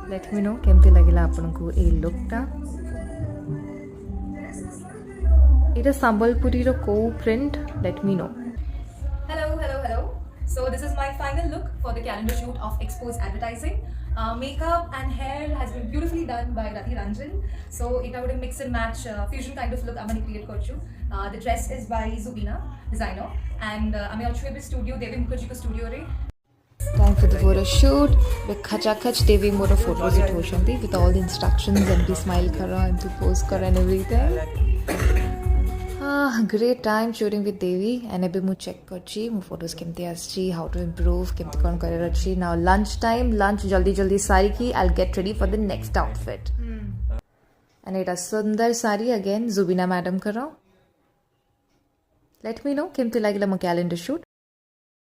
Let me know केमती लगिला आपनको ए लुकटा एटा संबलपुरी रो को print let me know Hello. So this is my final look for the calendar shoot of Expo's advertising. Makeup and hair has been beautifully done by Rati Ranjan. So it would mix and match fusion kind of look I'm going to create kochu. The dress is by Zubina designer and I'm also in studio Devi Mukherjee ko studio re. Time for the photo shoot. With khachakach Devi mora photos it hoshanti with all the instructions and be smile kara and to pose kara and everything. Great time shooting with Devi and ଏବେ ମୁଁ check କରୁଛି ମୋ photos କେମିତି ଆସିଛି how to improve କେମିତି କ'ଣ କରିବାର ଅଛି now lunch time lunch ଜଲ୍ଦି ସାରିକି I'll get ready for the next outfit and ଏଇଟା ସୁନ୍ଦର ଶାଢ଼ୀ again Zubina madam କର let me know କେମିତି ଲାଗିଲା ମୋ calendar shoot